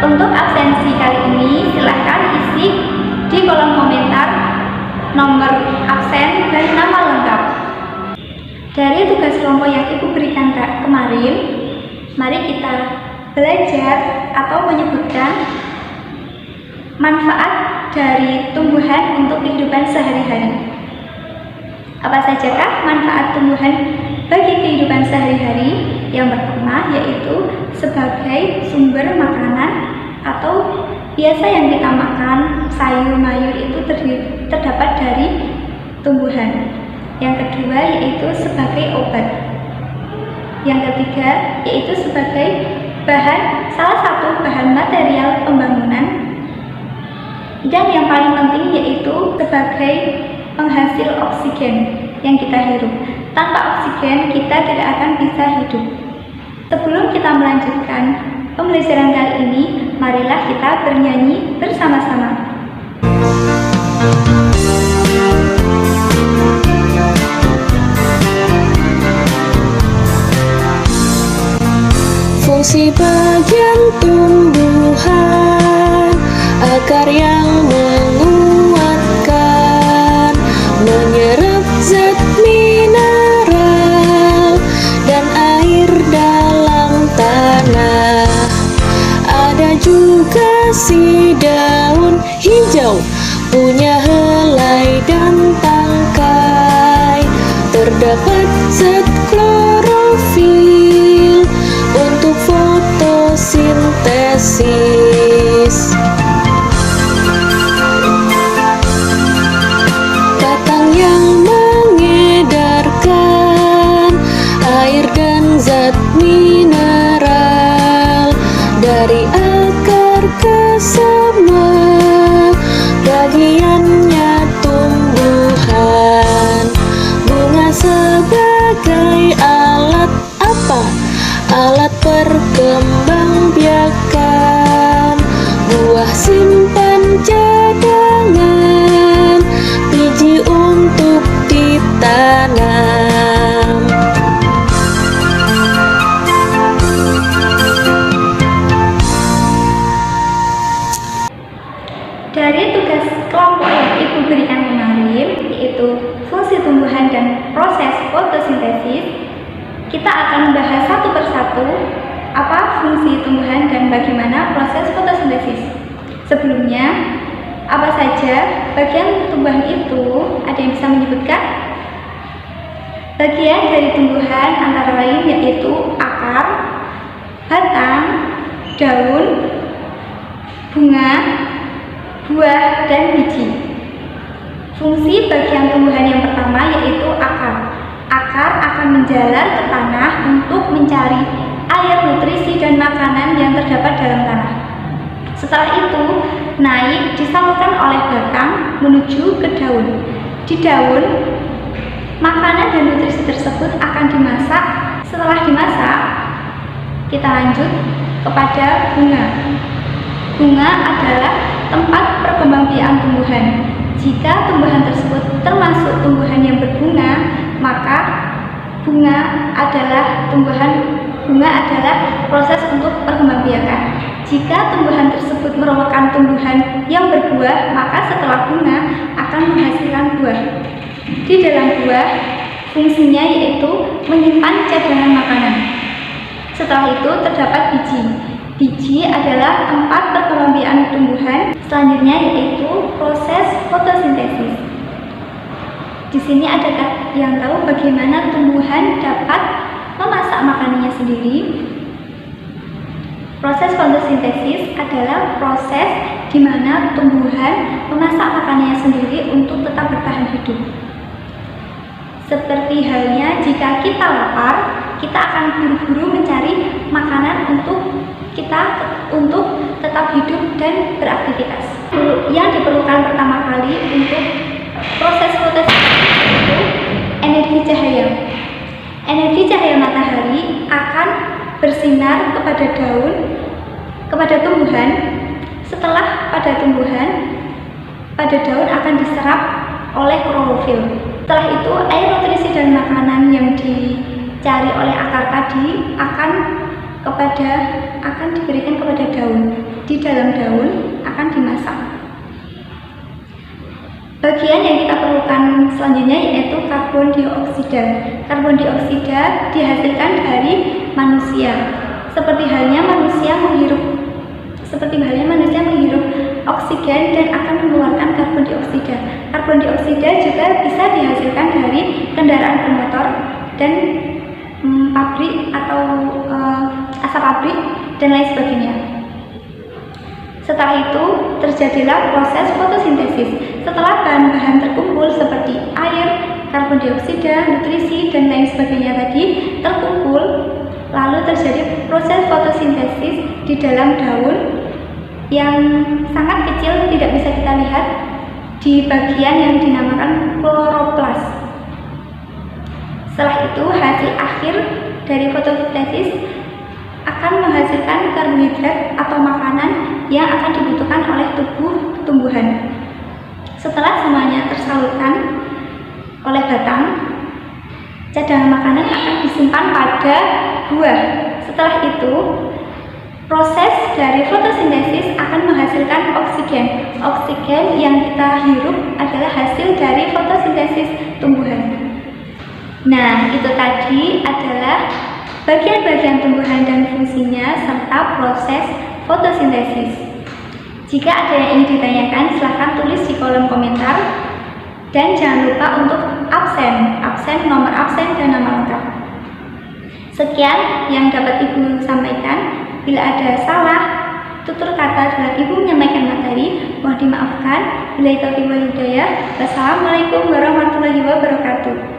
Untuk absensi kali ini silahkan isi di kolom komentar nomor absen dan nama lengkap. Dari tugas kelompok yang Ibu berikan kemarin, mari kita belajar atau menyebutkan manfaat dari tumbuhan untuk kehidupan sehari-hari. Apa sajakah manfaat tumbuhan bagi kehidupan sehari-hari? Yang pertama yaitu sebagai sumber makanan atau biasa yang kita makan, sayur mayur itu terdapat dari tumbuhan. Yang kedua yaitu sebagai obat. Yang ketiga yaitu sebagai salah satu bahan material pembangunan. Dan yang paling penting yaitu sebagai penghasil oksigen yang kita hirup. Tanpa oksigen kita tidak akan bisa hidup. Sebelum kita melanjutkan pembelajaran kali ini, marilah kita bernyanyi bersama-sama. Fungsi bagian tumbuhan, akar yang menguatkan, menyerap zat mineral dan air dalam tanah. Ada juga si daun hijau, punya helai dan tangkai. Terdapat zat klorofil untuk fotosintesis. Batang yang mengedarkan air dan zat mineral, dari akar ke semua bagiannya tumbuhan. Bunga sebagai alat apa? Alat perkembangbiakan. Buah simpan cadangan, biji untuk ditanam. Dari tugas kelompok yang Ibu berikan kemarin, yaitu fungsi tumbuhan dan proses fotosintesis, kita akan membahas satu persatu apa fungsi tumbuhan dan bagaimana proses fotosintesis. Sebelumnya, apa saja bagian tumbuhan itu? Ada yang bisa menyebutkan? Bagian dari tumbuhan antara lain yaitu akar, batang, daun, bunga, buah, dan biji. Fungsi bagian tumbuhan yang pertama yaitu akar. Akar akan menjalar ke tanah untuk mencari air, nutrisi, dan makanan yang terdapat dalam tanah. Setelah itu, naik disalurkan oleh batang menuju ke daun. Di daun, makanan dan nutrisi tersebut akan dimasak. Setelah dimasak, kita lanjut kepada bunga. Bunga adalah tempat perkembangbiakan tumbuhan. Jika tumbuhan tersebut termasuk tumbuhan yang berbunga, maka bunga adalah proses untuk perkembangbiakan. Jika tumbuhan tersebut merupakan tumbuhan yang berbuah, maka setelah bunga akan menghasilkan buah. Di dalam buah, fungsinya yaitu menyimpan cadangan makanan. Setelah itu terdapat biji. Biji adalah tempat perkembangbiakan tumbuhan. Selanjutnya yaitu proses fotosintesis. Di sini adakah yang tahu bagaimana tumbuhan dapat memasak makanannya sendiri? Proses fotosintesis adalah proses di mana tumbuhan memasak makanannya sendiri untuk tetap bertahan hidup. Seperti halnya jika kita lapar, kita akan buru-buru mencari makanan untuk tetap hidup dan beraktivitas. Yang diperlukan pertama kali untuk proses fotosintesis itu energi cahaya. Energi cahaya matahari akan bersinar kepada tumbuhan. Setelah pada daun akan diserap oleh klorofil. Setelah itu air, nutrisi, dan makanan yang dicari oleh akar tadi akan diberikan kepada daun. di dalam daun akan dimasak. Bagian yang kita perlukan selanjutnya yaitu karbon dioksida. Karbon dioksida dihasilkan dari manusia. Seperti halnya manusia menghirup oksigen dan akan mengeluarkan karbon dioksida. Karbon dioksida juga bisa dihasilkan dari kendaraan bermotor dan pabrik atau asap pabrik dan lain sebagainya. Setelah itu terjadilah proses fotosintesis. Setelah bahan-bahan terkumpul seperti air, karbon dioksida, nutrisi dan lain sebagainya tadi terkumpul, lalu terjadi proses fotosintesis di dalam daun yang sangat kecil, tidak bisa kita lihat di bagian yang dinamakan kloroplas. Setelah itu hasil akhir dari fotosintesis akan menghasilkan karbohidrat atau makanan yang akan dibutuhkan oleh tubuh tumbuhan. Setelah semuanya tersalurkan oleh batang, cadangan makanan akan disimpan pada buah. Setelah itu proses dari fotosintesis akan menghasilkan oksigen. Oksigen yang kita hirup adalah hasil dari fotosintesis tumbuhan. Nah, itu tadi adalah bagian-bagian tumbuhan dan fungsinya serta proses fotosintesis. Jika ada yang ingin ditanyakan, silahkan tulis di kolom komentar. Dan jangan lupa untuk absen, nomor absen dan nama lengkap. Sekian yang dapat Ibu sampaikan. Bila ada salah tutur kata dalam Ibu menyampaikan materi, mohon dimaafkan. Billahi taufiq wal hidayah. Wassalamualaikum warahmatullahi wabarakatuh.